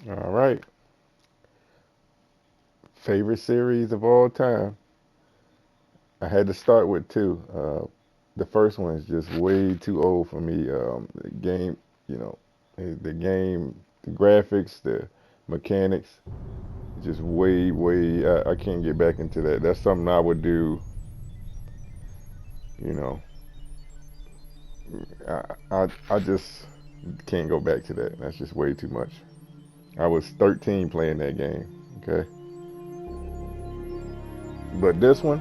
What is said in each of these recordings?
All right. Favorite series of all time. I had to start with two. The first one is just way too old for me. The game, you know, the game, the graphics, the mechanics, just way. I can't get back into that. That's something I would do. You know, I just can't go back to that. That's just way too much. I was 13 playing that game. Okay, but this one,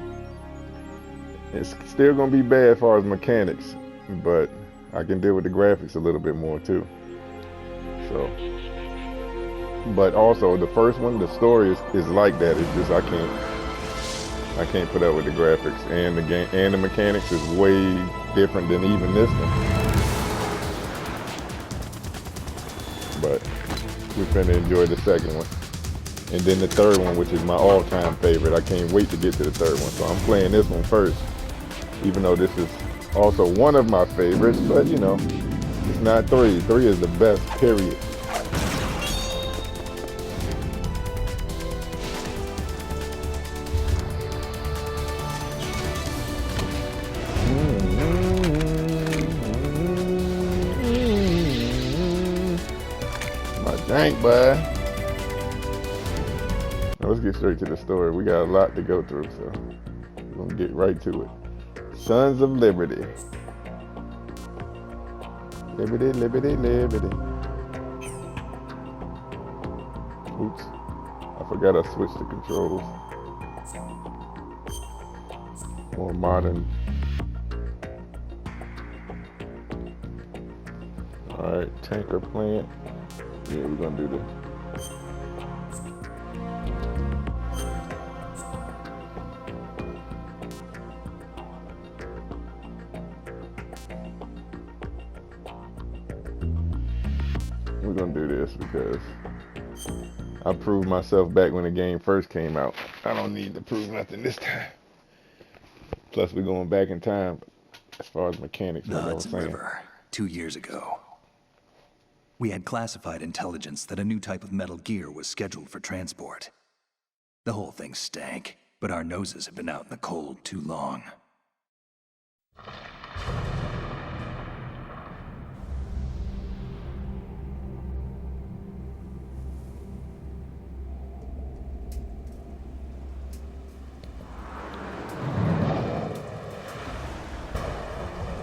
it's still gonna be bad as far as mechanics, but I can deal with the graphics a little bit more too. So, but also the first one, the story is like that. It's just I can't put up with the graphics and the game and the mechanics is way different than even this one. But we're gonna enjoy the second one, and then the third one, which is my all-time favorite. I can't wait to get to the third one. So I'm playing this one first, even though this is also one of my favorites. But you know, it's not three. Three is the best. Period. My drink, bud. Now let's get straight to the story. We got a lot to go through, so we're gonna get right to it. Sons of Liberty. Liberty, liberty, liberty. Oops. I forgot I switched the controls. More modern. Alright, tanker plant. Yeah, we're gonna do this. We're gonna do this because I proved myself back when the game first came out. I don't need to prove nothing this time. Plus, we're going back in time as far as mechanics, The like I was Hudson saying. River, 2 years ago. We had classified intelligence that a new type of metal gear was scheduled for transport. The whole thing stank, but our noses have been out in the cold too long.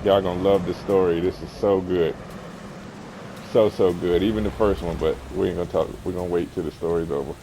Y'all gonna love this story. This is so good. So good. Even the first one, but we ain't gonna talk. We're gonna wait till the story's over.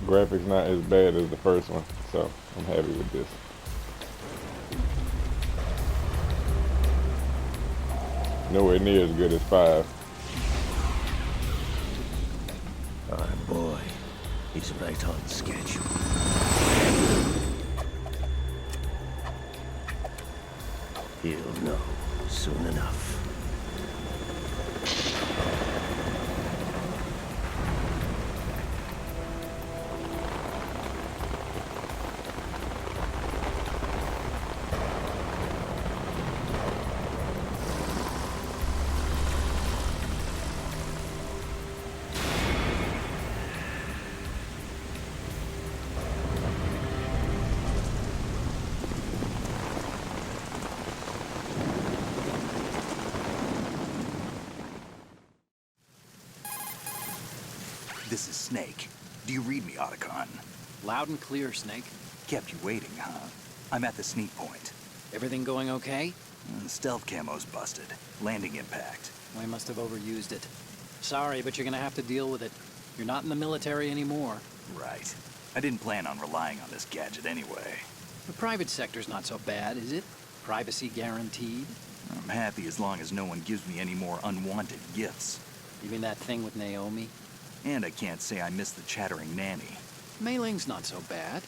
Graphics not as bad as the first one, so I'm happy with this. Nowhere near as good as 5. Our boy is right on schedule. He'll know soon enough. This is Snake. Do you read me, Otacon? Loud and clear, Snake. Kept you waiting, huh? I'm at the sneak point. Everything going okay? The stealth camo's busted. Landing impact. We must have overused it. Sorry, but you're gonna have to deal with it. You're not in the military anymore. Right. I didn't plan on relying on this gadget anyway. The private sector's not so bad, is it? Privacy guaranteed? I'm happy as long as no one gives me any more unwanted gifts. You mean that thing with Naomi? And I can't say I miss the chattering nanny. Mei Ling's not so bad.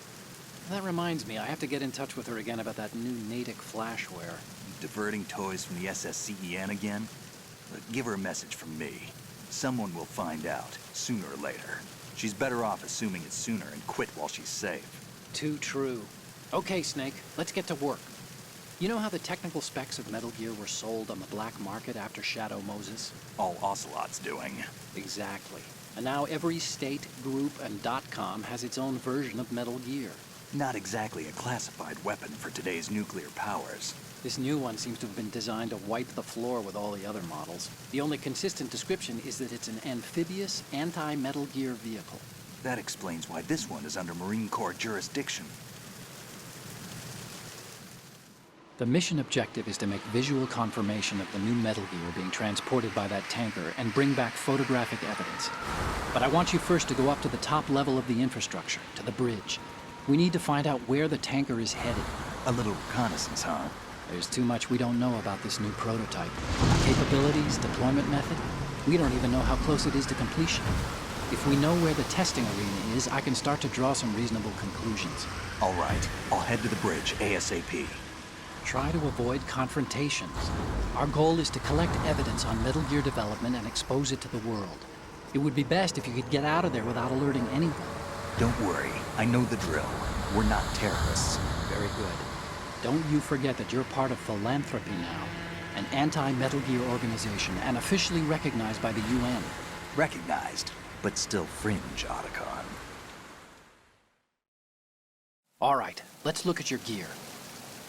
That reminds me, I have to get in touch with her again about that new Natick flashware. Diverting toys from the SSCEN again? But give her a message from me. Someone will find out, sooner or later. She's better off assuming it sooner and quit while she's safe. Too true. Okay, Snake, let's get to work. You know how the technical specs of Metal Gear were sold on the black market after Shadow Moses? All Ocelot's doing. Exactly. And now every state, group, and .com has its own version of Metal Gear. Not exactly a classified weapon for today's nuclear powers. This new one seems to have been designed to wipe the floor with all the other models. The only consistent description is that it's an amphibious, anti-Metal Gear vehicle. That explains why this one is under Marine Corps jurisdiction. The mission objective is to make visual confirmation of the new Metal Gear being transported by that tanker and bring back photographic evidence. But I want you first to go up to the top level of the infrastructure, to the bridge. We need to find out where the tanker is headed. A little reconnaissance, huh? There's too much we don't know about this new prototype. Capabilities, deployment method. We don't even know how close it is to completion. If we know where the testing arena is, I can start to draw some reasonable conclusions. All right, I'll head to the bridge ASAP. Try to avoid confrontations. Our goal is to collect evidence on Metal Gear development and expose it to the world. It would be best if you could get out of there without alerting anyone. Don't worry, I know the drill. We're not terrorists. Very good. Don't you forget that you're part of Philanthropy now, an anti-Metal Gear organization and officially recognized by the UN. Recognized, but still fringe, Otacon. All right, let's look at your gear.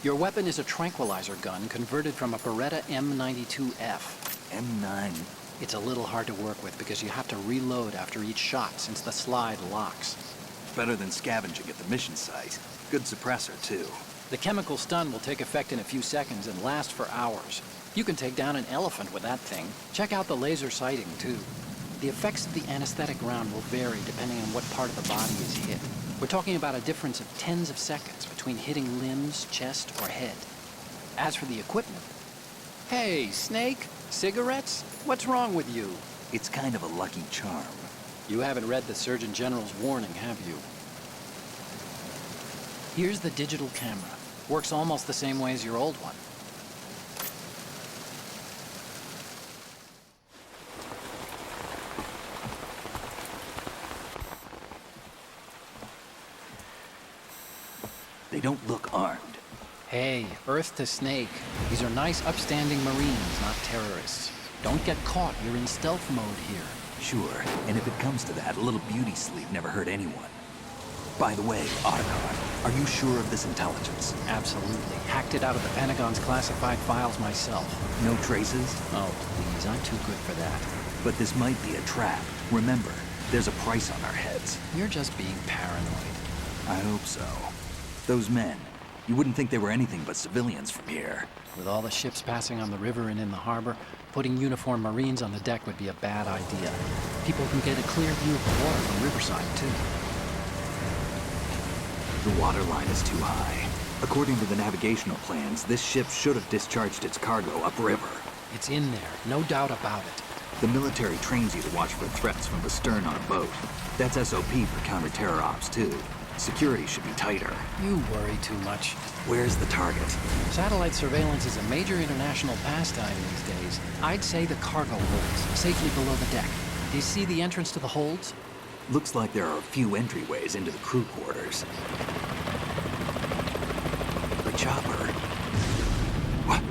Your weapon is a tranquilizer gun converted from a Beretta M92F. M9. It's a little hard to work with because you have to reload after each shot since the slide locks. Better than scavenging at the mission site. Good suppressor, too. The chemical stun will take effect in a few seconds and last for hours. You can take down an elephant with that thing. Check out the laser sighting, too. The effects of the anesthetic round will vary depending on what part of the body is hit. We're talking about a difference of tens of seconds between hitting limbs, chest, or head. As for the equipment... Hey, Snake, cigarettes? What's wrong with you? It's kind of a lucky charm. You haven't read the Surgeon General's warning, have you? Here's the digital camera. Works almost the same way as your old one. They don't look armed. Hey, Earth to Snake. These are nice, upstanding Marines, not terrorists. Don't get caught. You're in stealth mode here. Sure, and if it comes to that, a little beauty sleep never hurt anyone. By the way, Otacon, are you sure of this intelligence? Absolutely. Hacked it out of the Pentagon's classified files myself. No traces? Oh, please, I'm too good for that. But this might be a trap. Remember, there's a price on our heads. You're just being paranoid. I hope so. Those men, you wouldn't think they were anything but civilians from here. With all the ships passing on the river and in the harbor, putting uniformed Marines on the deck would be a bad idea. People can get a clear view of the water from Riverside, too. The water line is too high. According to the navigational plans, this ship should have discharged its cargo upriver. It's in there, no doubt about it. The military trains you to watch for threats from the stern on a boat. That's SOP for counter-terror ops, too. Security should be tighter. You worry too much. Where's the target? Satellite surveillance is a major international pastime these days. I'd say the cargo holds, safely below the deck. Do you see the entrance to the holds? Looks like there are a few entryways into the crew quarters. The chopper. What?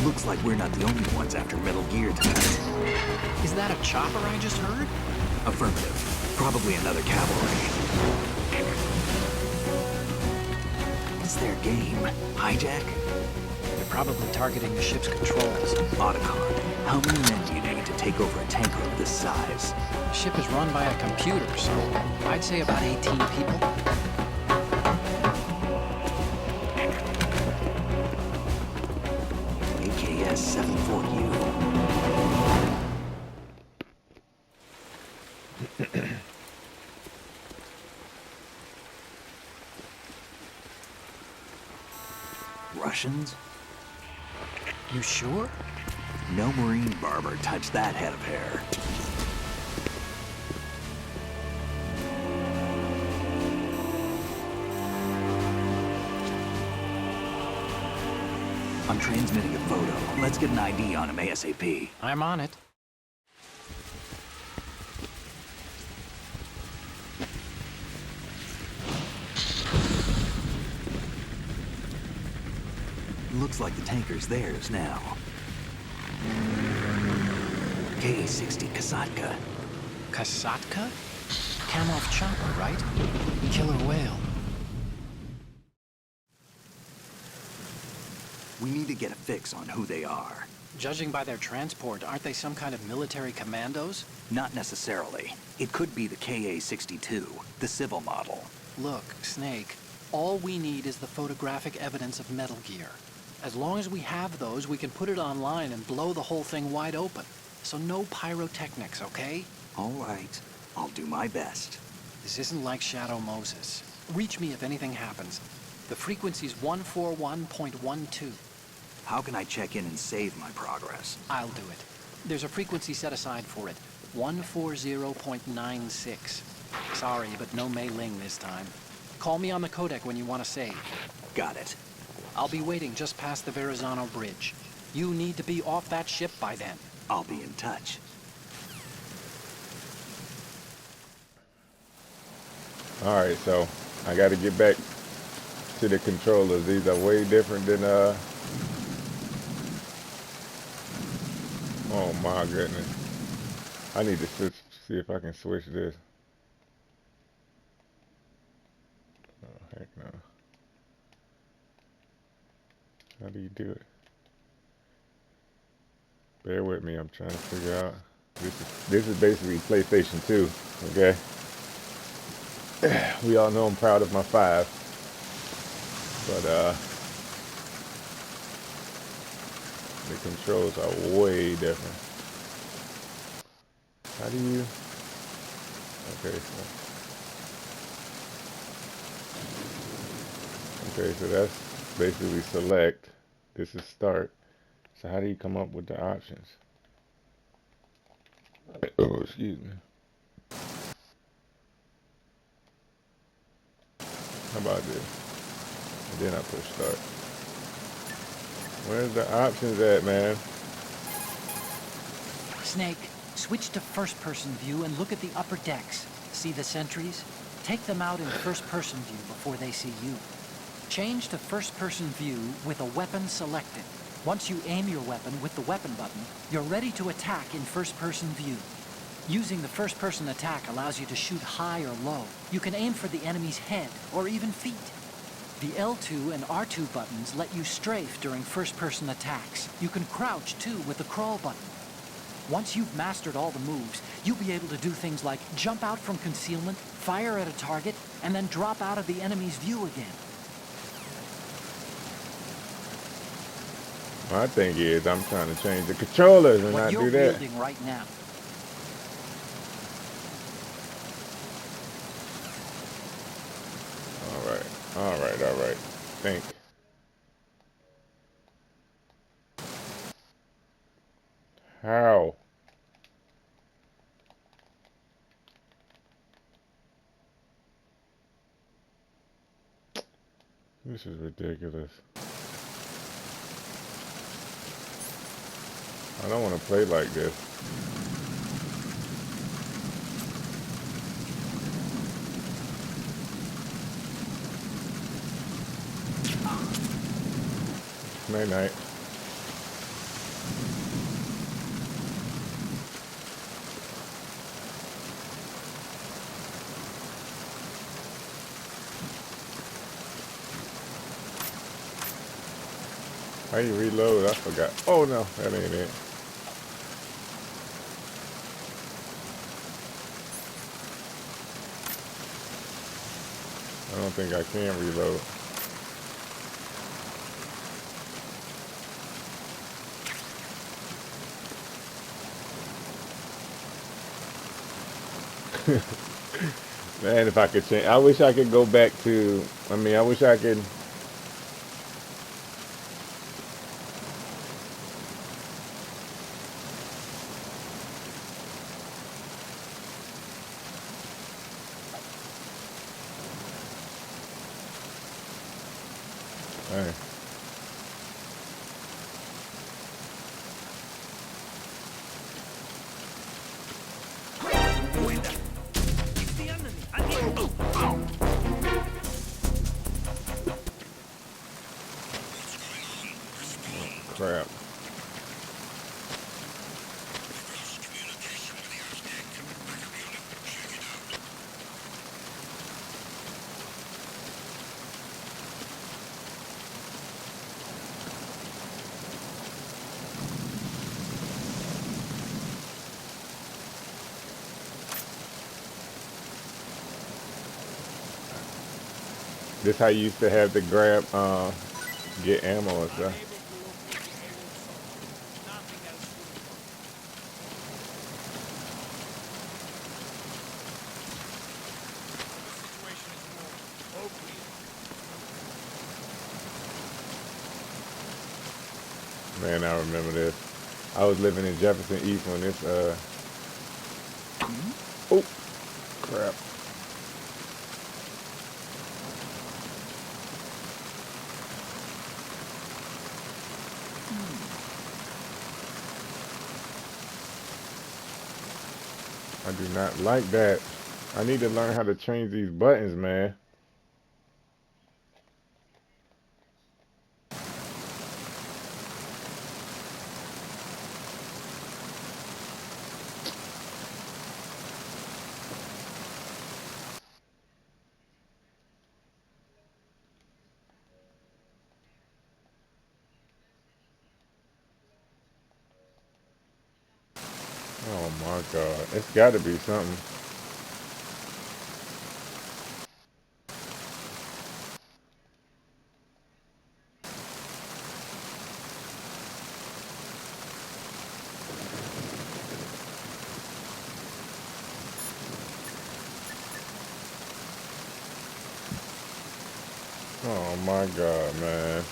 Looks like we're not the only ones after Metal Gear tonight. Is that a chopper I just heard? Affirmative. Probably another cavalry. What's their game? Hijack? They're probably targeting the ship's controls. Otacon. How many men do you need to take over a tanker of this size? The ship is run by a computer, so I'd say about 18 people. AKS 74U. Russians? You sure? No Marine barber touched that head of hair. I'm transmitting a photo. Let's get an ID on him ASAP. I'm on it. Looks like the tanker's theirs now. Ka-60 Kasatka. Kasatka? Kamov chopper, right? Killer whale. We need to get a fix on who they are. Judging by their transport, aren't they some kind of military commandos? Not necessarily. It could be the Ka-62, the civil model. Look, Snake, all we need is the photographic evidence of Metal Gear. As long as we have those, we can put it online and blow the whole thing wide open. So no pyrotechnics, okay? All right. I'll do my best. This isn't like Shadow Moses. Reach me if anything happens. The frequency's 141.12. How can I check in and save my progress? I'll do it. There's a frequency set aside for it. 140.96. Sorry, but no Mei Ling this time. Call me on the codec when you want to save. Got it. I'll be waiting just past the Verrazano Bridge. You need to be off that ship by then. I'll be in touch. Alright, so I gotta get back to the controllers. These are way different than oh my goodness. I need to switch, see if I can switch this. Oh heck no. How do you do it? Bear with me, I'm trying to figure out. This is basically PlayStation 2, okay? We all know I'm proud of my 5. But the controls are way different. How do you okay, so that's basically select. This is start. So how do you come up with the options? Oh, excuse me. How about this? And then I push start. Where's the options at, man? Snake, switch to first-person view and look at the upper decks. See the sentries? Take them out in first-person view before they see you. Change to first-person view with a weapon selected. Once you aim your weapon with the weapon button, you're ready to attack in first-person view. Using the first-person attack allows you to shoot high or low. You can aim for the enemy's head or even feet. The L2 and R2 buttons let you strafe during first-person attacks. You can crouch, too, with the crawl button. Once you've mastered all the moves, you'll be able to do things like jump out from concealment, fire at a target, and then drop out of the enemy's view again. My thing is, I'm trying to change the controllers and What not you're do that. wielding right now. All right. Think. How? This is ridiculous. I don't want to play like this. Night night. How you reload? I forgot. Oh no, that ain't it. I don't think I can reload. Man, if I could change, I wish I could go back to, I wish I could. Hey. Crap. This how you used to have to grab, get ammo and stuff. Man, I remember this. I was living in Jefferson East when this, oh, crap. I do not like that. I need to learn how to change these buttons, man. Oh my God, it's got to be something. Oh my God, man.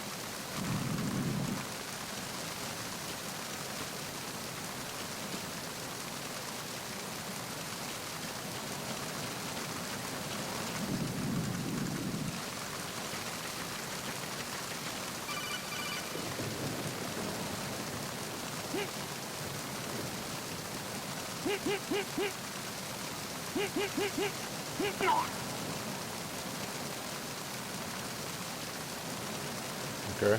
Okay.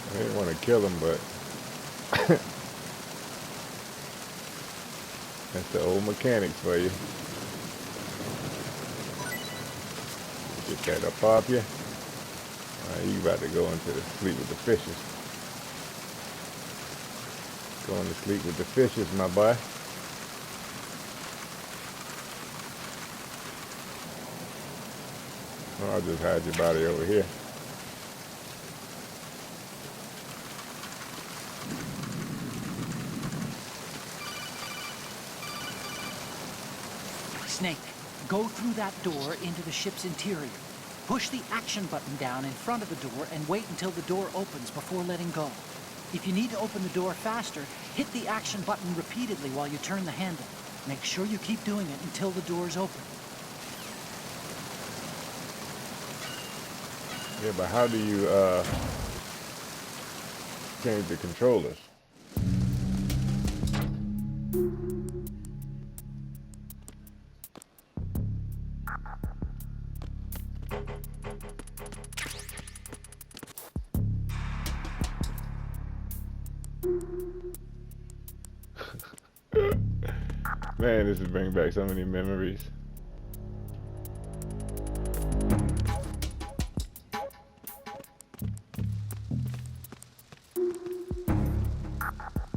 I didn't want to kill him, but that's the old mechanics for you. Get that up off you. You about to go into the sleep with the fishes. Going to sleep with the fishes, my boy. Oh, I'll just hide your body over here. Snake, go through that door into the ship's interior. Push the action button down in front of the door and wait until the door opens before letting go. If you need to open the door faster, hit the action button repeatedly while you turn the handle. Make sure you keep doing it until the door's open. Yeah, but how do you change the controllers? Man, this is bringing back so many memories.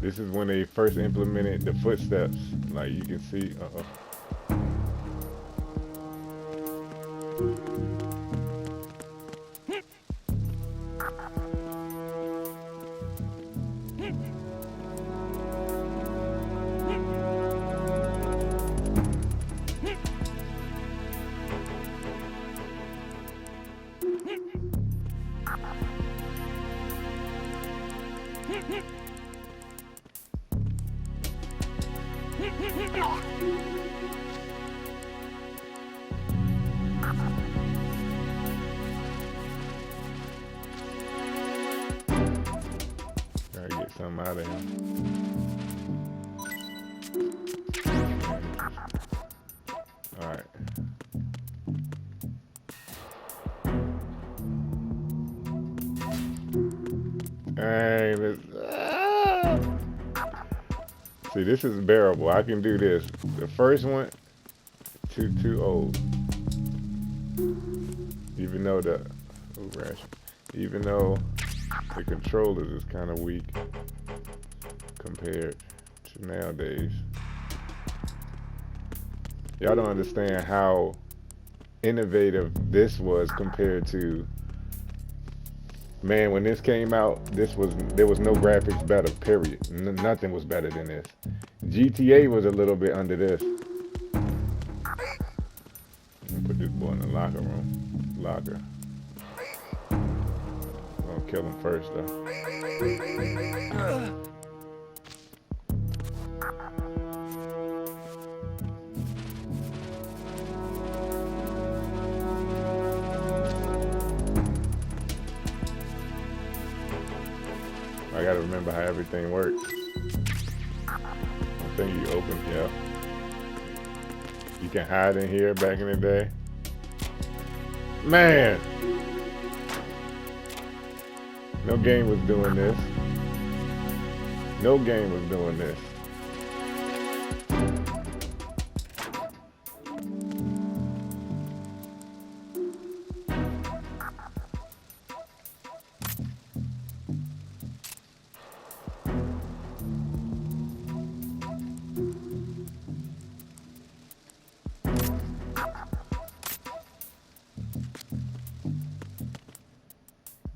This is when they first implemented the footsteps. Like you can see, gotta get something out of him. All right. Hey, see, this is bearable. I can do this. The first one, too old. Even though even though the controllers is kind of weak compared to nowadays. Y'all don't understand how innovative this was compared to, man, when this came out, there was no graphics better, period. Nothing was better than this. GTA was a little bit under this. Put this boy in the locker room. Locker. I'll kill him first though. I gotta remember how everything works. I think you open here. You can hide in here back in the day. Man! No game was doing this. No game was doing this.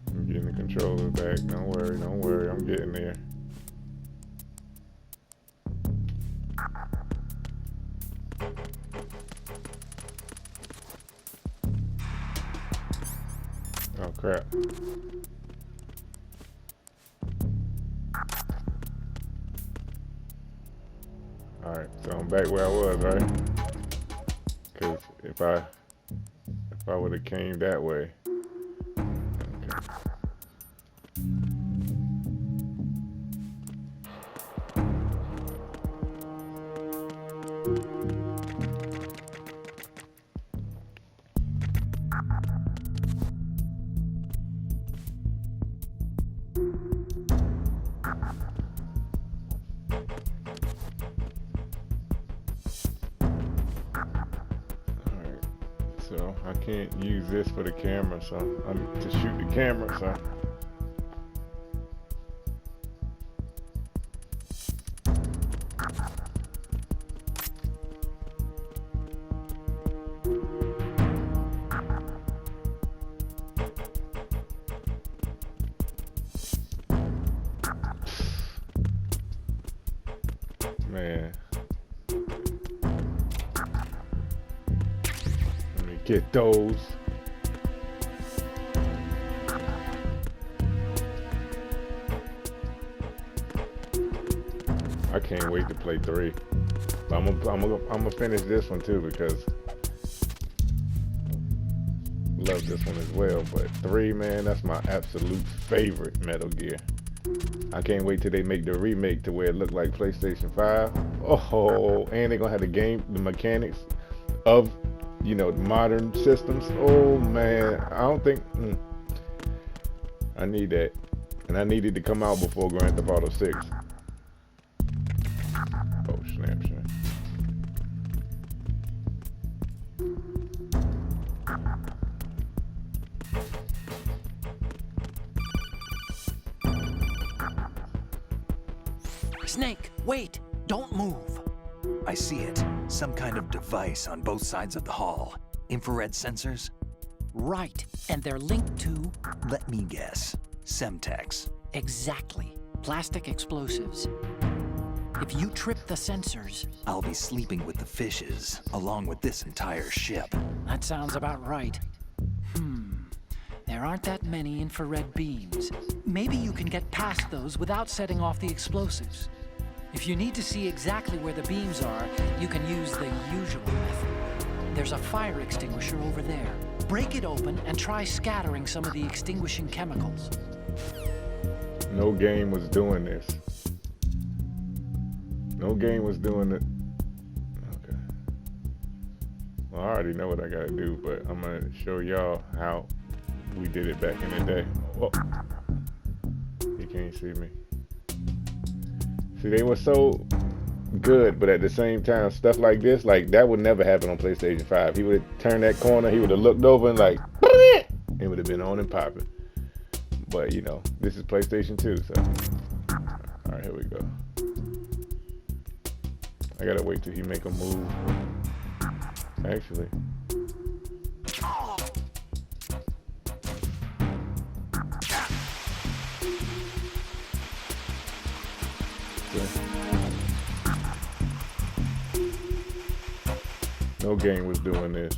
I'm getting the controller back. Don't worry, I'm getting there. Oh crap. Alright, so I'm back where I was, right? Cause if I would have came that way. Okay. So I can't use this for the camera, so to shoot the camera, so. Man. Let me get those. I can't wait to play 3. But I'm gonna finish this one too because love this one as well. But 3, man, that's my absolute favorite Metal Gear. I can't wait till they make the remake to where it look like PlayStation 5. Oh, and they're gonna have the mechanics of, you know, modern systems. Oh man, I don't think I need that, and I needed to come out before Grand Theft Auto 6. Oh snap! Snake, wait! Don't move! I see it. Some kind of device on both sides of the hall. Infrared sensors? Right, and they're linked to... Let me guess. Semtex. Exactly. Plastic explosives. If you trip the sensors... I'll be sleeping with the fishes, along with this entire ship. That sounds about right. There aren't that many infrared beams. Maybe you can get past those without setting off the explosives. If you need to see exactly where the beams are, you can use the usual method. There's a fire extinguisher over there. Break it open and try scattering some of the extinguishing chemicals. No game was doing this. No game was doing it. Okay. Well, I already know what I gotta do, but I'm gonna show y'all how we did it back in the day. Oh. You can't see me. See, they were so good, but at the same time, stuff like this, like that would never happen on PlayStation 5. He would have turned that corner, he would have looked over and like, it would have been on and popping. But you know, this is PlayStation 2, so. All right, here we go. I gotta wait till he make a move. Actually. No game was doing this.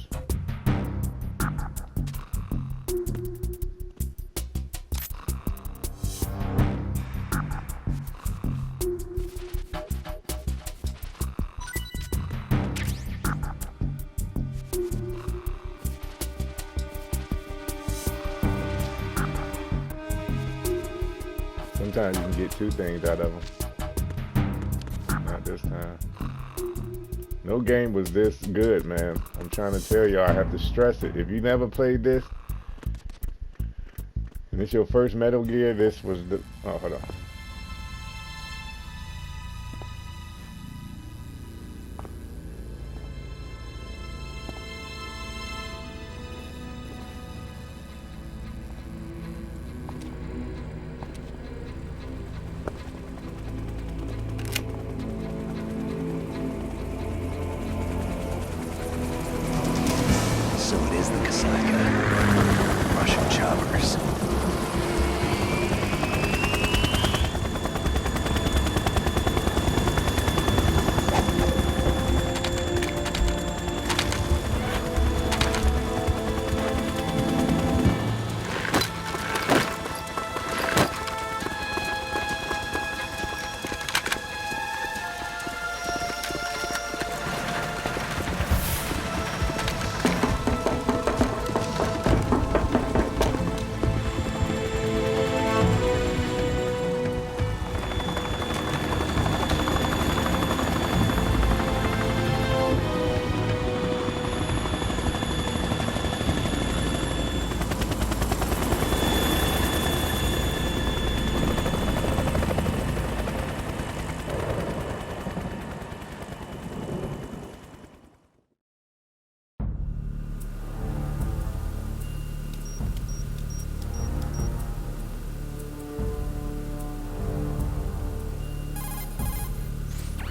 Sometimes you can get 2 things out of them. Not this time. No game was this good, man. I'm trying to tell y'all, I have to stress it. If you never played this, and it's your first Metal Gear, this was the... Oh, hold on. So it is the Kasaika. Russian choppers.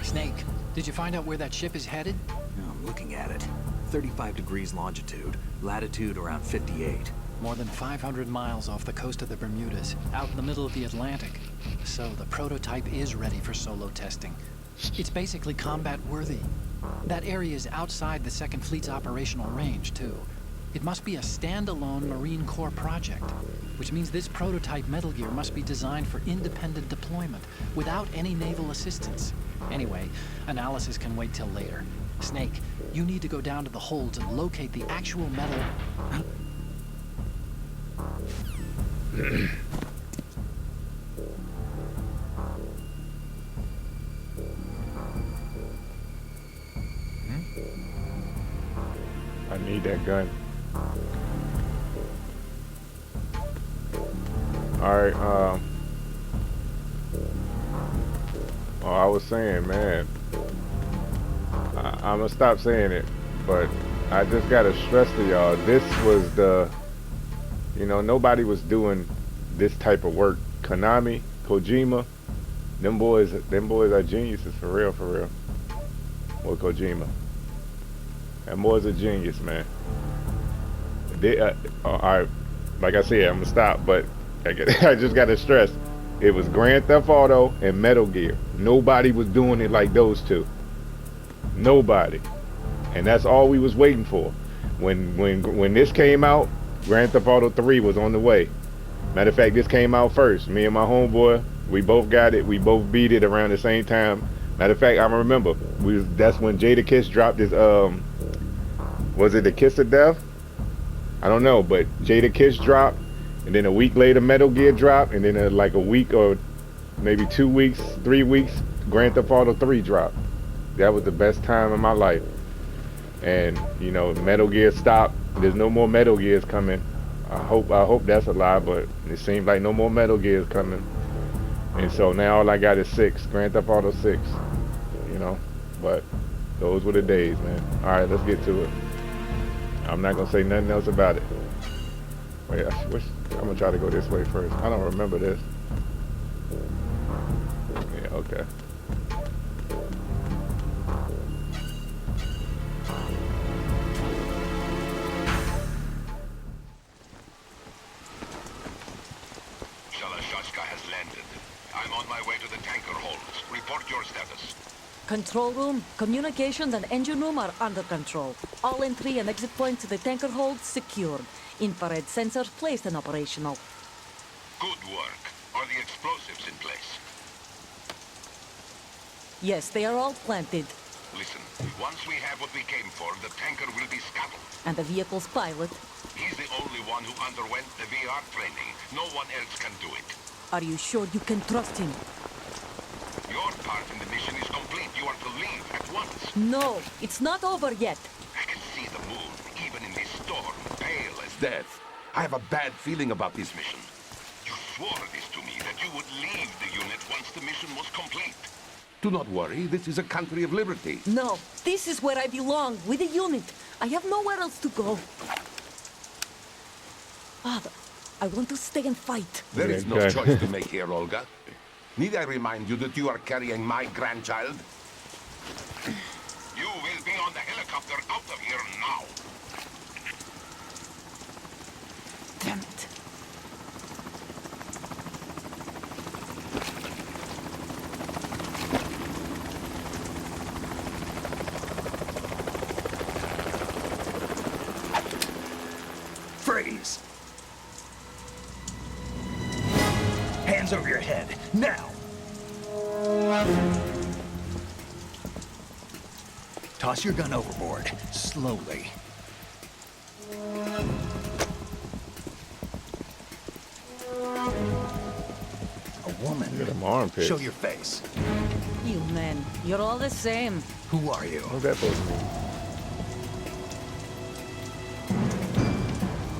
Snake, did you find out where that ship is headed? I'm looking at it. 35 degrees longitude, latitude around 58. More than 500 miles off the coast of the Bermudas, out in the middle of the Atlantic. So the prototype is ready for solo testing. It's basically combat worthy. That area is outside the Second Fleet's operational range, too. It must be a standalone Marine Corps project, which means this prototype Metal Gear must be designed for independent deployment, without any naval assistance. Anyway, analysis can wait till later. Snake, you need to go down to the holds and locate the actual metal... I need that gun. Alright, oh, I was saying, man, I'm gonna stop saying it, but I just gotta stress to y'all, this was the, you know, nobody was doing this type of work. Konami, Kojima, them boys are geniuses, for real, for real. Or Kojima. That boy's a genius, man. They, alright, like I said, I'm gonna stop, but I just gotta stress, it was Grand Theft Auto and Metal Gear. Nobody was doing it like those two. Nobody. And that's all we was waiting for. When this came out, Grand Theft Auto 3 was on the way. Matter of fact, this came out first. Me and my homeboy, we both got it. We both beat it around the same time. Matter of fact, I remember that's when Jadakiss dropped his was it the Kiss of Death? I don't know, but Jadakiss dropped, and then a week later Metal Gear dropped, and then like a week or maybe 2 weeks, 3 weeks, Grand Theft Auto 3 dropped. That was the best time of my life. And you know, Metal Gear stopped. There's no more Metal Gears coming. I hope that's a lie, but it seems like no more Metal Gears coming. And so now all I got is 6, Grand Theft Auto 6. You know, but those were the days, man. All right, let's get to it. I'm not gonna say nothing else about it. Wait, I'm gonna try to go this way first. I don't remember this. Yeah, okay. Shalashashka has landed. I'm on my way to the tanker holds. Report your status. Control room, communications and engine room are under control. All entry and exit points to the tanker hold secured. Infrared sensors placed and operational. Good work. Are the explosives in place? Yes, they are all planted. Listen, once we have what we came for, the tanker will be scuttled. And the vehicle's pilot. He's the only one who underwent the VR training. No one else can do it. Are you sure you can trust him? Your part in the mission is complete. You are to leave at once. No, it's not over yet. I can see the moon, even in this storm, pale as death. I have a bad feeling about this mission. You swore this to me, that you would leave the unit once the mission was complete. Do not worry, this is a country of liberty. No, this is where I belong, with the unit. I have nowhere else to go. Father, I want to stay and fight. There is no choice to make here, Olga. Need I remind you that you are carrying my grandchild? You will be on the helicopter out of here now. Damn it. Freeze! Hands over your head, now! Toss your gun overboard, slowly. A woman. Look at them armpits. Show your face. You men, you're all the same. Who are you? What's that supposed to mean?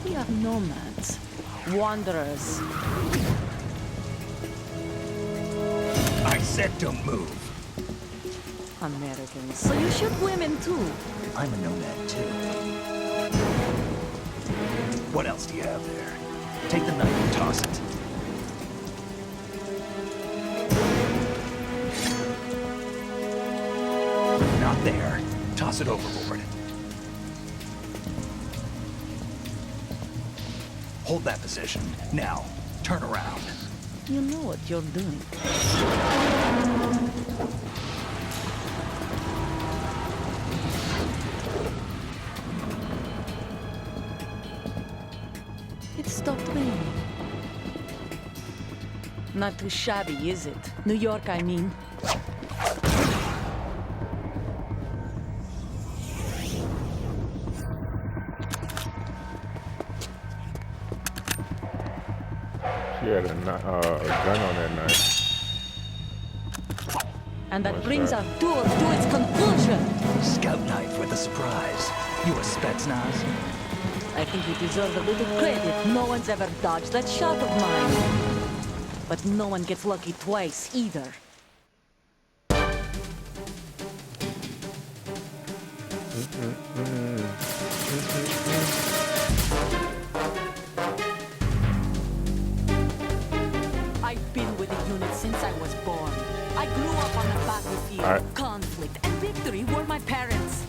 We are nomads, wanderers. I said don't move. Americans. So you shoot women too. I'm a nomad too. What else do you have there? Take the knife and toss it. There. Toss it overboard. Hold that position. Now, turn around. You know what you're doing. It stopped raining. Not too shabby, is it? New York, I mean. She had a gun on that night. And that What's brings that? our tour to its conclusion. Scout knife with a surprise. You a Spetsnaz? I think you deserve a little credit. No one's ever dodged that shot of mine. But no one gets lucky twice, either. I've been with the unit since I was born. I grew up on the battlefield. All right. Conflict and victory were my parents.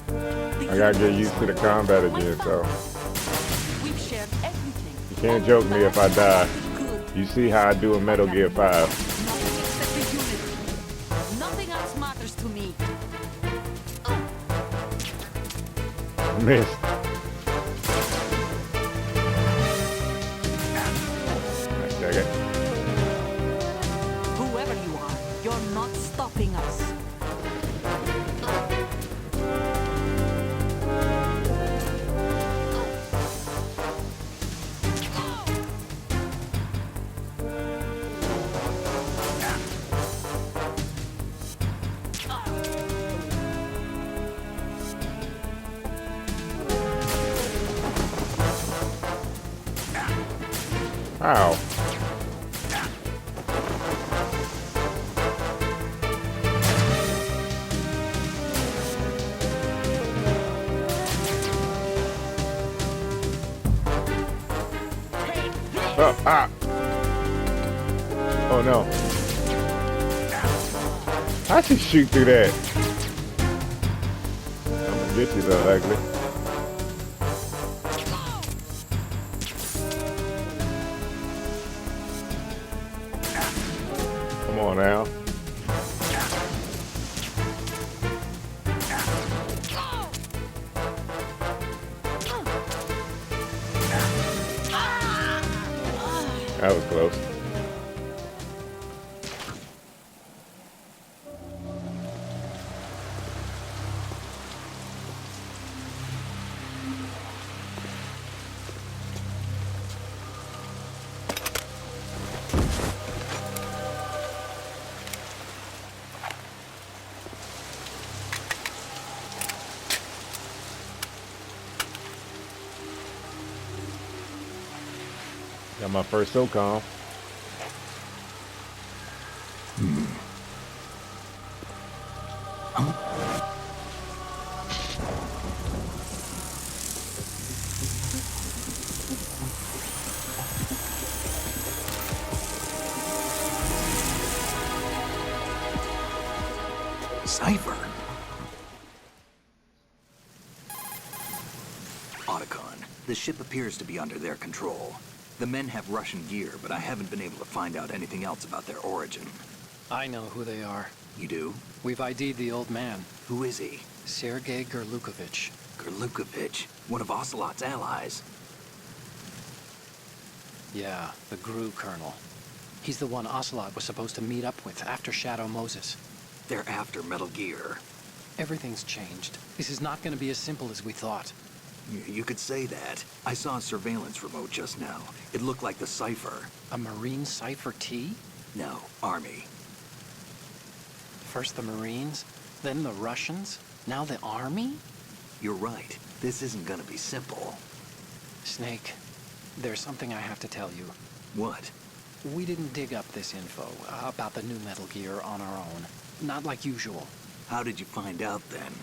I gotta get used to the combat again, so We've shared everything. you can't joke me if I die. Good. You see how I do in Metal Gear 5. Nothing except the unit. Nothing else matters to me. Missed. Dang it. Whoever you are, you're not stopping us. Ow. Oh, ah. Oh no. I should shoot through that. I'm gonna get you though, ugly. Come on now. That was close. Got my first SOCOM. Cypher. Otacon, the ship appears to be under their control. The men have Russian gear, but I haven't been able to find out anything else about their origin. I know who they are. You do? We've ID'd the old man, Who is he? Sergei Gerlukovich. Gerlukovich, one of Ocelot's allies. Yeah, the GRU colonel. He's the one Ocelot was supposed to meet up with after Shadow Moses. They're after Metal Gear. Everything's changed. This is not going to be as simple as we thought. You could say that. I saw a surveillance remote just now. It looked like the Cypher. A Marine Cypher T? No, Army. First the Marines, then the Russians, now the Army? You're right. This isn't gonna be simple. Snake, there's something I have to tell you. What? We didn't dig up this info about the new Metal Gear on our own. Not like usual. How did you find out then?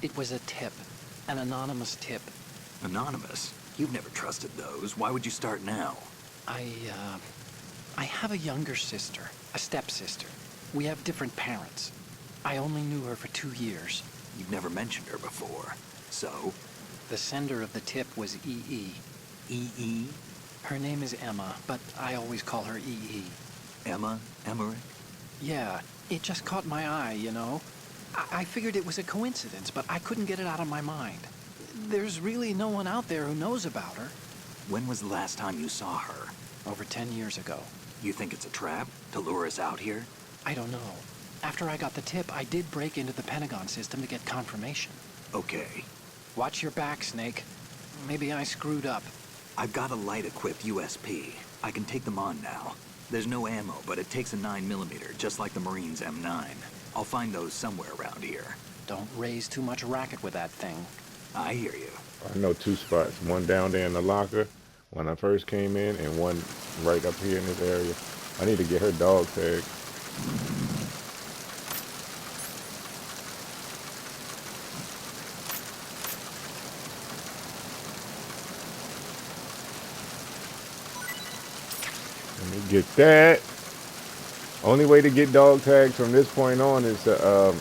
It was a tip. An anonymous tip. Anonymous? You've never trusted those. Why would you start now? I have a younger sister, a stepsister. We have different parents. I only knew her for 2 years. You've never mentioned her before. So? The sender of the tip was EE. EE? Her name is Emma, but I always call her EE. Emma? Emmerich? Yeah, it just caught my eye, you know? I figured it was a coincidence, but I couldn't get it out of my mind. There's really no one out there who knows about her. When was the last time you saw her? Over 10 years ago. You think it's a trap? To lure us out here? I don't know. After I got the tip, I did break into the Pentagon system to get confirmation. Okay. Watch your back, Snake. Maybe I screwed up. I've got a light-equipped USP. I can take them on now. There's no ammo, but it takes a 9mm, just like the Marines' M9. I'll find those somewhere around here. Don't raise too much racket with that thing. I hear you. I know 2 spots. One down there in the locker when I first came in, and one right up here in this area. I need to get her dog tag. Let me get that. Only way to get dog tags from this point on is to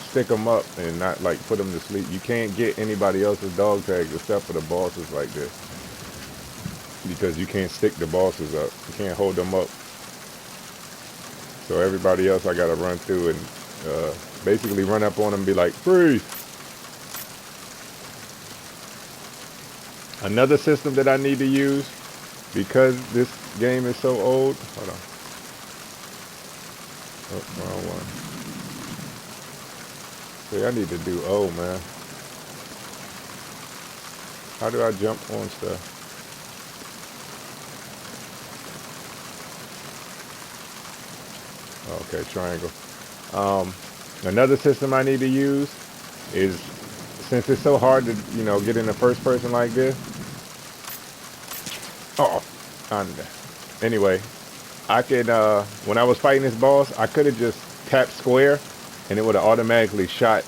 stick them up and not like put them to sleep. You can't get anybody else's dog tags except for the bosses like this, because you can't stick the bosses up. You can't hold them up. So everybody else I gotta run through and basically run up on them and be like, freeze. Another system that I need to use, because this game is so old. Hold on. Oh, wrong one. See, I need to do O, man. How do I jump on stuff? Okay, triangle. Another system I need to use is, since it's so hard to, you know, get in the first person like this. Oh, anyway, I could, when I was fighting this boss, I could have just tapped square and it would have automatically shot,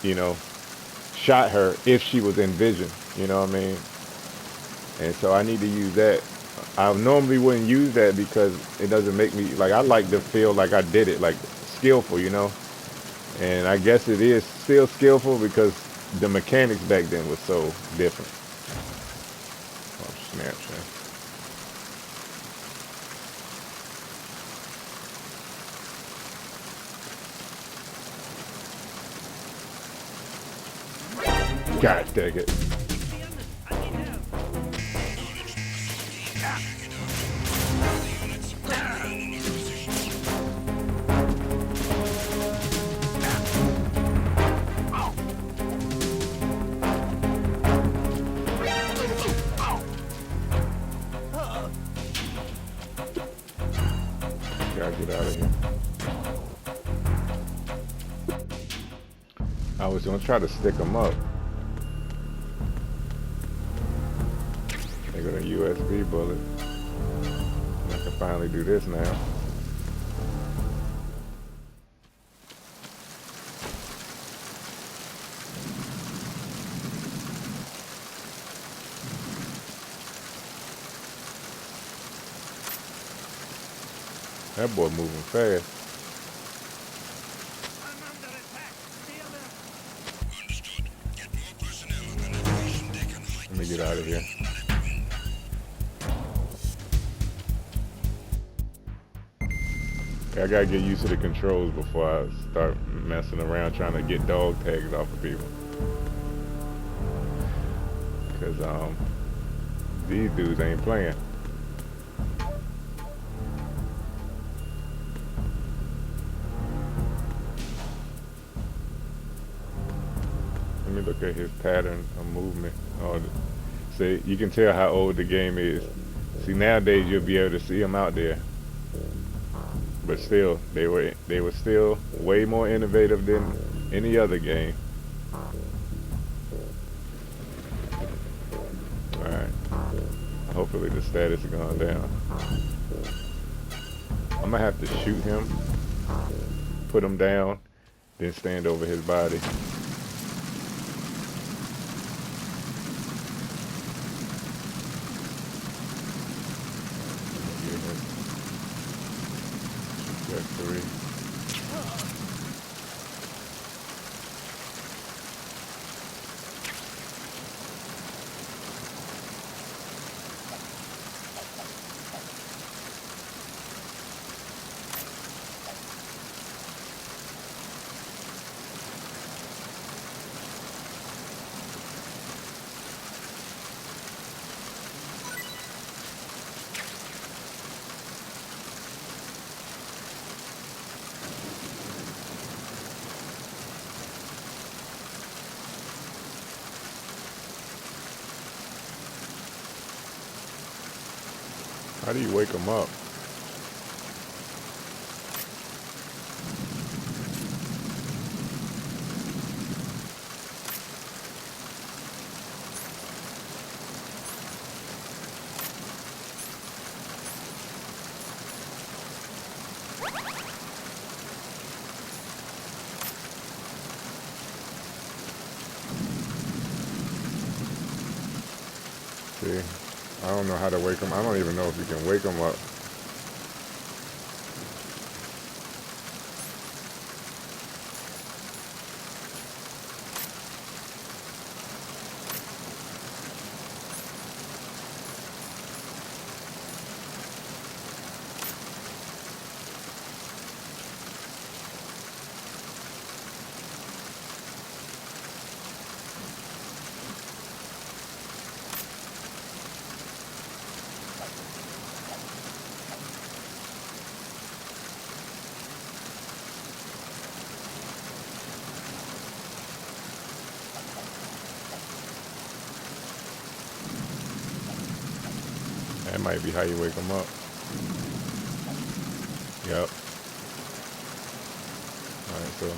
you know, shot her if she was in vision, you know what I mean? And so I need to use that. I normally wouldn't use that because it doesn't make me, like, I like to feel like I did it, like, skillful, you know? And I guess it is still skillful because the mechanics back then was so different. Oh, snap, man. God dang it. Gotta get out of here. I was gonna try to stick them up. They got a USB bullet. I can finally do this now. That boy moving fast. Let me get out of here. I gotta get used to the controls before I start messing around trying to get dog tags off of people. Cause these dudes ain't playing. Let me look at his pattern of movement. Oh, see, you can tell how old the game is. See, nowadays you'll be able to see them out there. But still, they were still way more innovative than any other game. Alright. Hopefully the status is going down. I'm gonna have to shoot him, put him down, then stand over his body. How do you wake him up? See, I don't know how to wake him. I don't even know if you can wake him up. That might be how you wake them up. Yep. Alright, so.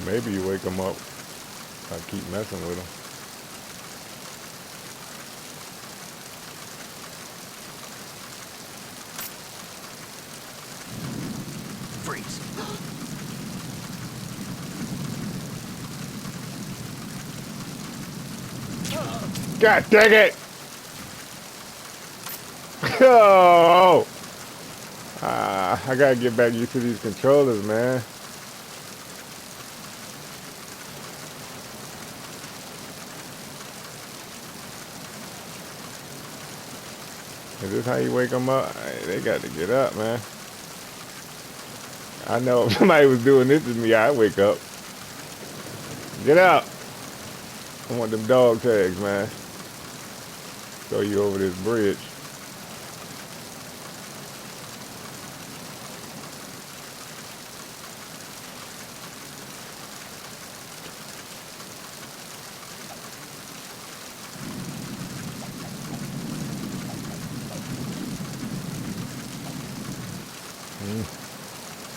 Maybe you wake them up if I keep messing with them. Freeze. God dang it! Oh! I gotta get back used to these controllers, man. Is this how you wake them up? They got to get up, man. I know if somebody was doing this to me, I'd wake up. Get up! I want them dog tags, man. Throw you over this bridge.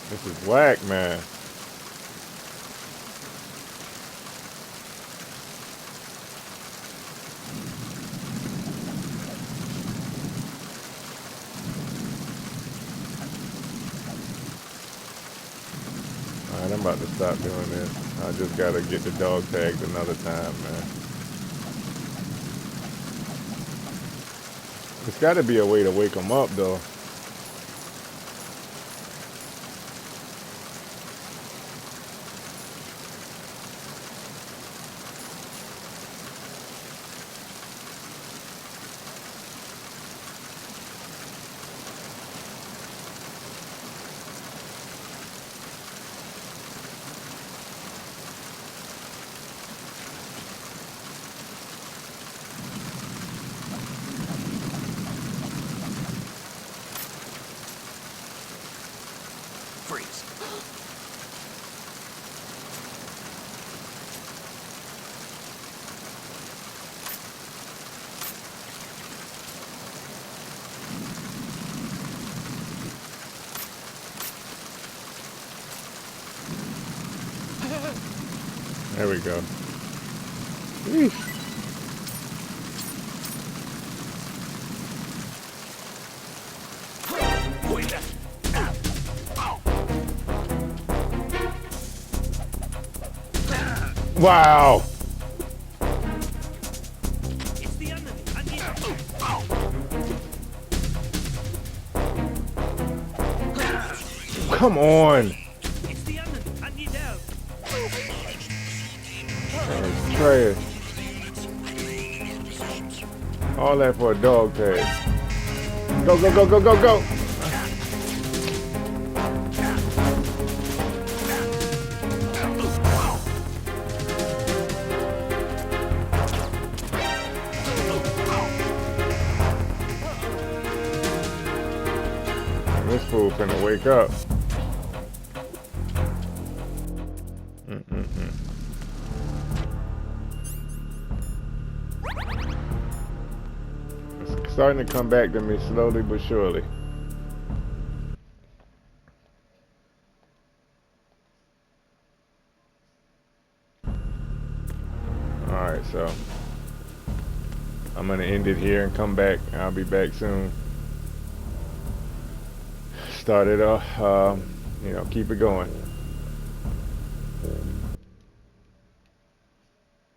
This is whack, man. Alright, I'm about to stop doing this. I just gotta get the dog tags another time, man. There's gotta be a way to wake them up, though. Freeze. There we go. Eesh. Wow. It's the enemy. I need Come on. It's the enemy. I need help. trash. All that for a dog tag. Go, go, go, go, go, go! This fool finna wake up. It's starting to come back to me slowly but surely. Alright, so I'm gonna end it here and come back. I'll be back soon. Start it off, you know, keep it going.